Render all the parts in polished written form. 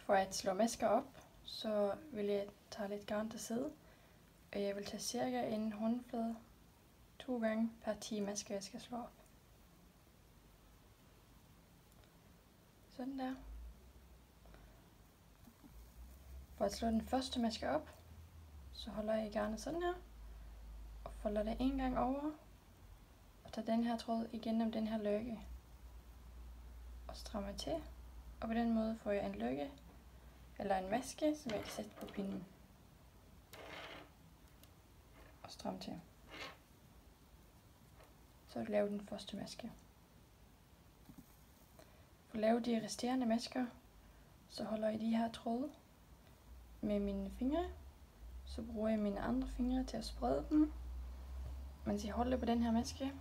For at slå masker op, så vil jeg tage lidt garn til side, og jeg vil tage cirka en håndflade 2 gange per 10 masker, jeg skal slå op. Sådan der. For at slå den første maske op, så holder jeg garnet sådan her, og folder det en gang over, og tager den her tråd igennem den her løkke, og strammer til, og på den måde får jeg en løkke, eller en maske, som jeg kan sætte på pinden, og stramme til. Så vil jeg lave den første maske. For at lave de resterende masker, så holder jeg de her tråde med mine fingre, så bruger jeg mine andre fingre til at sprede dem, mens jeg holder på den her maske.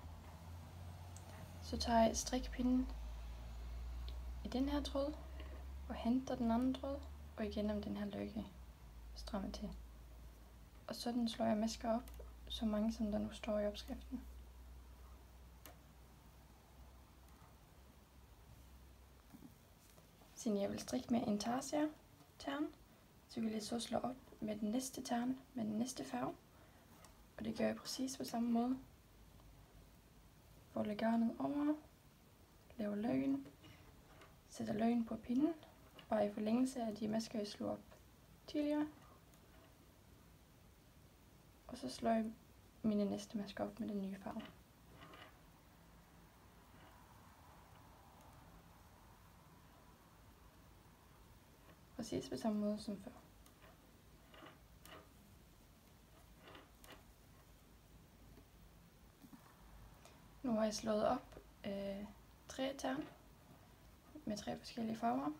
Så tager jeg strikpinden i den her tråd, og henter den anden tråd, og igennem den her løkke, strammer til. Og sådan slår jeg masker op, så mange som der nu står i opskriften. Siden jeg vil strikke med en tarsia-tern, så vil jeg så slå op med den næste tern, med den næste farve. Og det gør jeg præcis på samme måde. Folder garnet over, laver løggen, sætter løggen på pinden, bare i forlængelse af de masker, jeg slog op tidligere. Og så slår jeg mine næste masker op med den nye farve. Præcis på samme måde som før. Nu har jeg slået op 3 tern med 3 forskellige farver,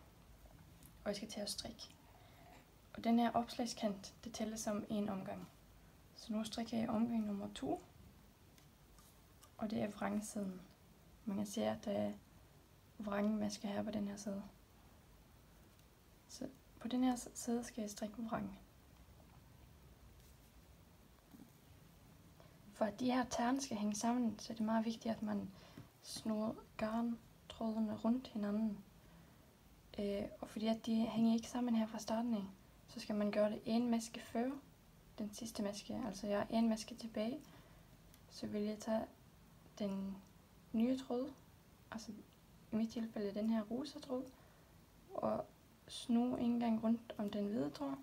og jeg skal til at strikke. Og den her opslagskant, det tæller som en omgang. Så nu strikker jeg omgang nummer 2, og det er vrangsiden. Man kan se, at der er vrangemasker her på den her side. Så på den her side skal jeg strikke vrang. For at de her tern skal hænge sammen, så er det meget vigtigt, at man snor garntrådene rundt hinanden. Og fordi at de hænger ikke sammen her fra starten af, så skal man gøre det en maske før den sidste maske. Altså jeg har en maske tilbage, så vil jeg tage den nye tråd, altså i mit tilfælde den her rosa tråd, og sno en gang rundt om den hvide tråd.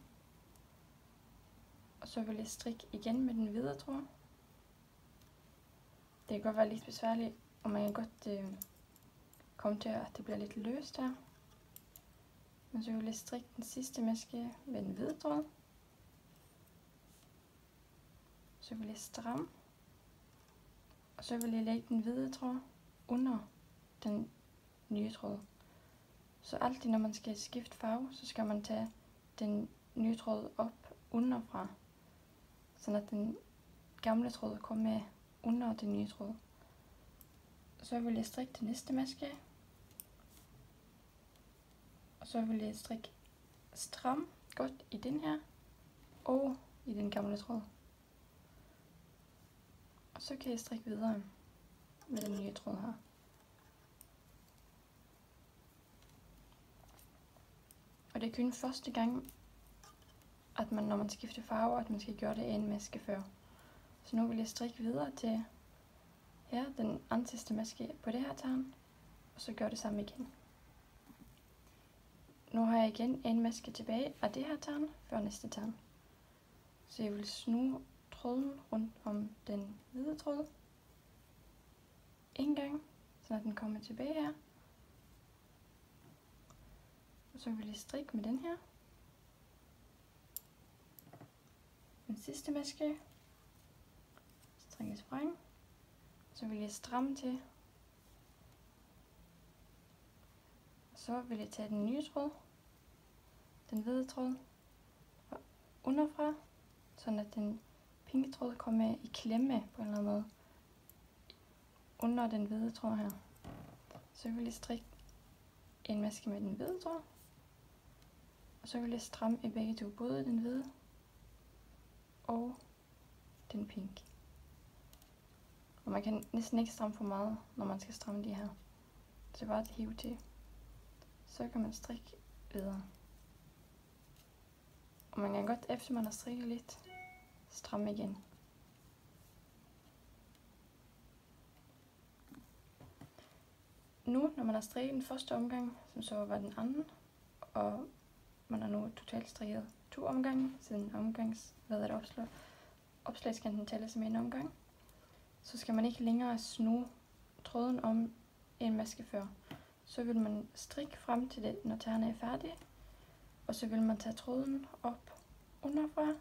Og så vil jeg strikke igen med den hvide tråd. Det kan godt være lidt besværligt, og man kan godt komme til, at det bliver lidt løst her. Men så vil jeg strikke den sidste maske med den hvide tråd. Så vil jeg stramme. Og så vil jeg lægge den hvide tråd under den nye tråd. Så altid når man skal skifte farve, så skal man tage den nye tråd op underfra. Så at den gamle tråd kommer under den nye tråd. Så vil jeg strikke den næste maske. Og så vil jeg strikke stram godt i den her og i den gamle tråd. Og så kan jeg strikke videre med den nye tråd her. Og det er kun første gang, at man, når man skifter farve, at man skal gøre det en maske før. Så nu vil jeg strikke videre til her, den anden sidste maske på det her tern, og så gør det samme igen. Nu har jeg igen en maske tilbage af det her tern før næste tern. Så jeg vil snu tråden rundt om den hvide tråd en gang, så den kommer tilbage her. Og så vil jeg strikke med den her. Den sidste maske. Strikke spring. Så vil jeg stramme til. Og så vil jeg tage den nye tråd. Den hvide tråd. Underfra. Sådan at den pinke tråd kommer i klemme på en eller anden måde. Under den hvide tråd her. Så vil jeg strikke en maske med den hvide tråd. Og så vil jeg stramme i begge to, både den hvide og den pink. Og man kan næsten ikke stramme for meget, når man skal stramme de her. Så bare at hive til. Så kan man strikke videre. Og man kan godt, efter man har strikket lidt, stramme igen. Nu, når man har strikket den første omgang, som så var den anden, og man har nu totalt strikket 2 omgange, siden opslagskanten tæller som en omgang, så skal man ikke længere sno tråden om en maske før. Så vil man strikke frem til det, når tæerne er færdige, og så vil man tage tråden op underfra,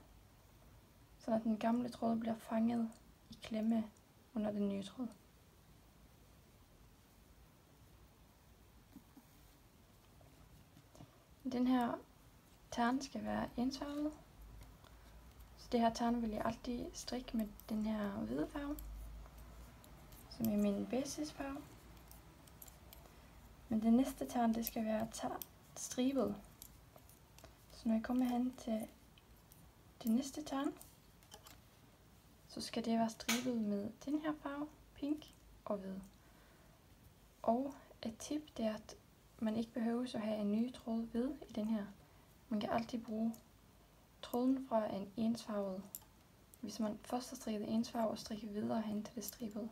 så at den gamle tråd bliver fanget i klemme under den nye tråd. Den her tern skal være ensfarvet. Så det her tern vil jeg altid strikke med den her hvide farve, som er min basisfarve. Men det næste tern, det skal være stribet. Så når jeg kommer hen til det næste tern, så skal det være stribet med den her farve, pink og hvid. Og et tip, det er, at man ikke behøver at have en ny tråd hvid i den her. Man kan altid bruge tråden fra en ensfarvet, hvis man først har strikket ensfarve og strikke videre hen til det stribede.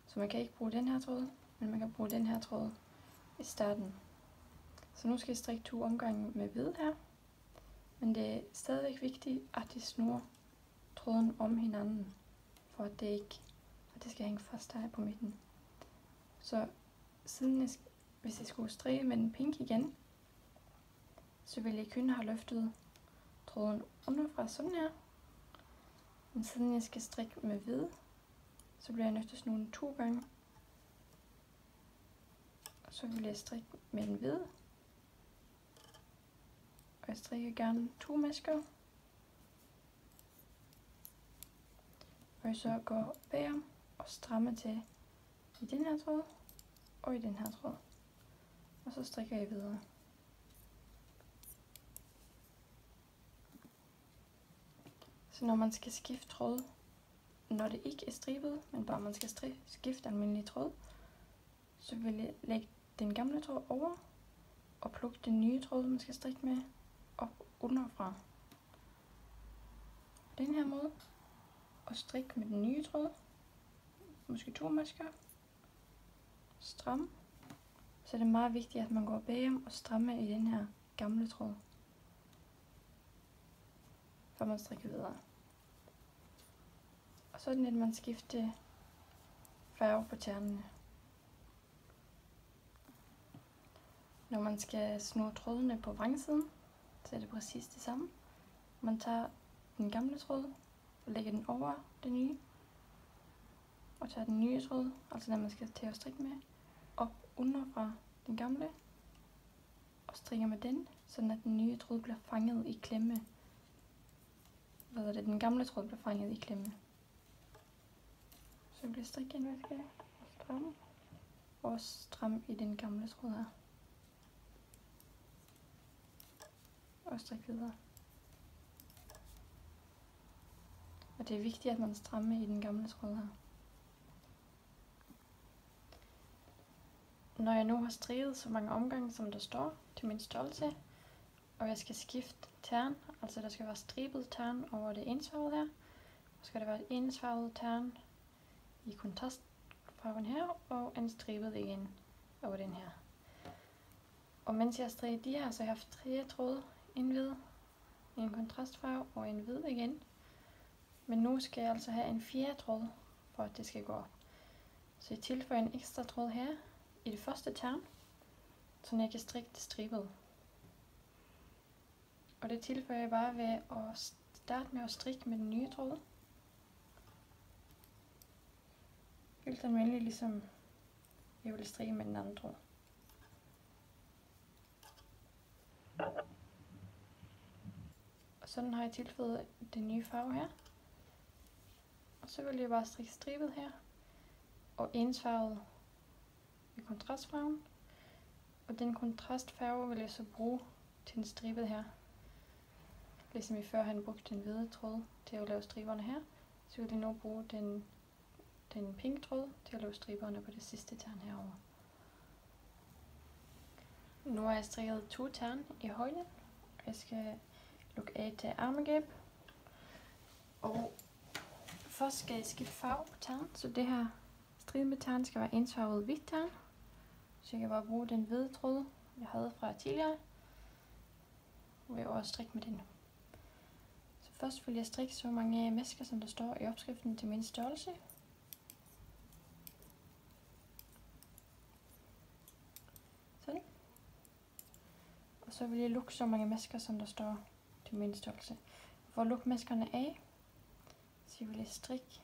Så man kan ikke bruge den her tråd, men man kan bruge den her tråd i starten. Så nu skal jeg strikke 2 omgange med hvid her, men det er stadigvæk vigtigt, at de snor tråden om hinanden, for at det skal hænge fast her på midten. Så hvis jeg skulle strikke med den pink igen, så ville jeg kun have løftet tråden underfra sådan her. Men siden jeg skal strikke med hvid, så bliver jeg nødt til at sno den 2 gange. Og så vil jeg strikke med den hvide. Og jeg strikker gerne 2 masker. Og jeg så går bagom og strammer til i den her tråd og i den her tråd. Og så strikker jeg videre. Så når man skal skifte tråd, når det ikke er stribet, men bare man skal skifte almindelig tråd, så vil jeg lægge den gamle tråd over og plukke den nye tråd, man skal strikke med, op underfra. På den her måde. Og strikke med den nye tråd. Måske 2 masker. Stram. Så er det meget vigtigt, at man går bagom og strammer i den her gamle tråd, før man strikker videre. Og så er det, at man skifter farve på ternene. Når man skal sno trådene på vrangsiden, så er det præcis det samme. Man tager den gamle tråd og lægger den over det nye, og tager den nye tråd, altså den man skal til at strikke med, op underfra den gamle, og strikker med den, så at den nye tråd bliver fanget i klemme. Den gamle tråd bliver fanget i klemme. Så bliver strikke en maske og stram i den gamle tråd her. Og strik videre. Og det er vigtigt, at man strammer i den gamle tråd her. Når jeg nu har strikket så mange omgange, som der står til min størrelse, og jeg skal skifte tern, altså der skal være stribet tern over det ensfarvede her, og skal der være et ensfarvet tern i kontrastfarven her, og en stribet igen over den her. Og mens jeg har strikket de her, så har jeg haft 3 tråde, en hvid, en kontrastfarve og en hvid igen. Men nu skal jeg altså have en 4. tråd, for at det skal gå op. Så jeg tilføjer en ekstra tråd her i det første tern, så jeg kan strikke det stribet. Og det tilføjer jeg bare ved at starte med at strikke med den nye tråd. Helt almindeligt, ligesom jeg ville strikke med den anden tråd. Og sådan har jeg tilføjet den nye farve her. Og så vil jeg bare strikke stribet her, og ensfarvet i kontrastfarven. Og den kontrastfarve vil jeg så bruge til den stribet her. Ligesom jeg før han brugte den hvide tråd til at lave striberne her, så vil jeg nu bruge den pink tråd til at lave striberne på det sidste tern herovre. Nu har jeg strikket 2 tern i højden, og jeg skal lukke af til ærmegab. Og først skal jeg skifte farve på tern, så det her stride med tern skal være ensfarvet hvidt tern. Så jeg kan bare bruge den hvide tråd, jeg havde fra tidligere. Og jeg vil også strikke med den. Så først vil jeg strikke så mange masker, som der står i opskriften til min størrelse. Sådan. Og så vil jeg lukke så mange masker, som der står til min størrelse. For at lukke maskerne af, så vil jeg strikke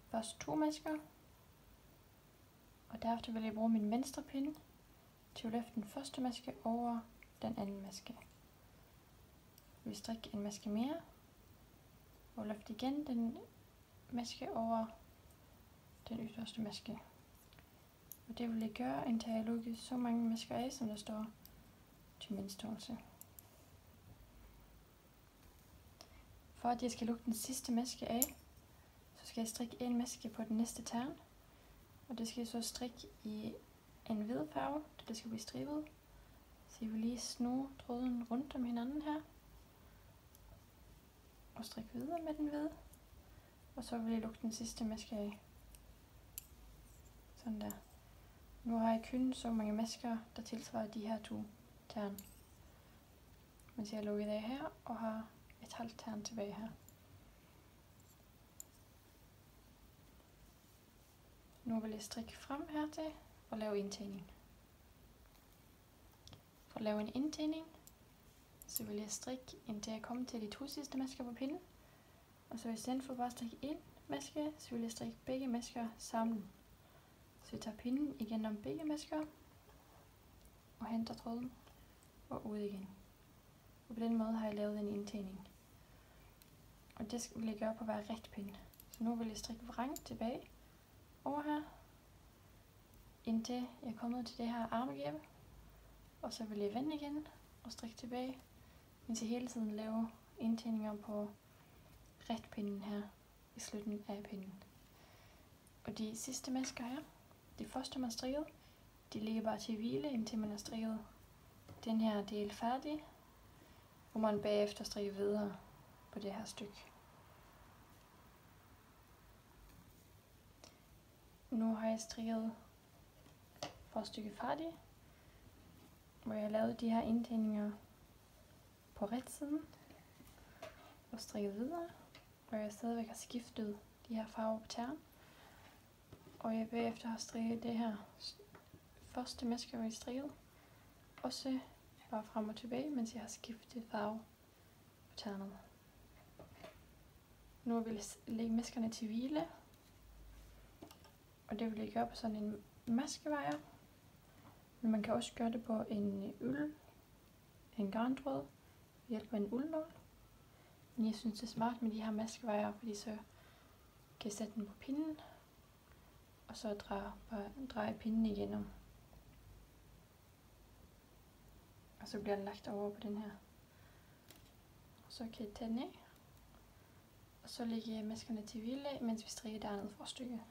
først 2 masker. Og derefter vil jeg bruge min venstre pinde til at løfte den første maske over den anden maske. Jeg vil strikke en maske mere. Og løfte igen den maske over den yderste maske. Og det vil jeg gøre, indtil jeg lukker så mange masker af, som der står til min størrelse. For at jeg skal lukke den sidste maske af, så skal jeg strikke en maske på den næste tern. Og det skal jeg så strikke i en hvid farve, så det skal blive stribet. Så jeg vil lige snurre tråden rundt om hinanden her. Og strikke videre med den hvide. Og så vil jeg lukke den sidste maske af. Sådan der. Nu har jeg kun så mange masker, der tilsvarer de her 2 tern. Mens jeg har lukket af her og har et halvt tern tilbage her. Nu vil jeg strikke frem hertil og lave indtægning. For at lave en indtægning, så vil jeg strikke indtil jeg kommer til de 2 sidste masker på pinden. Og så i stedet for bare at strikke en maske, så vil jeg strikke begge masker sammen. Så jeg tager pinden igennem begge masker og henter tråden og ud igen. Og på den måde har jeg lavet en indtægning. Og det vil jeg gøre på hver rigtig pinde. Så nu vil jeg strikke vrang tilbage over her, indtil jeg er kommet til det her armegab. Og så vil jeg vende igen og strikke tilbage, mens jeg hele tiden laver indtægninger på retpinden her i slutningen af pinden. Og de sidste masker her, de første man strikkede, de ligger bare til hvile, indtil man har strikket den her del færdig, hvor man bagefter strikker videre på det her stykke. Nu har jeg strikket forstykket færdigt, hvor jeg har lavet de her indtægninger på retsiden og strikket videre, hvor jeg stadigvæk har skiftet de her farver på tern. Og jeg bagefter har strikket det her første maske, hvor jeg strikket, også bare frem og tilbage, mens jeg har skiftet farve på ternet. Nu vil jeg lægge maskerne til hvile, og det vil jeg gøre på sådan en maskevejer. Men man kan også gøre det på en garntråd ved hjælp af en uldnål. Men jeg synes det er smart med de her maskevejer, fordi så kan jeg sætte den på pinden, og så dreje pinden igennem. Og så bliver den lagt over på den her. Og så kan jeg tage den af, og så lægger jeg maskerne til hvile, mens vi strikker det andet forstykke.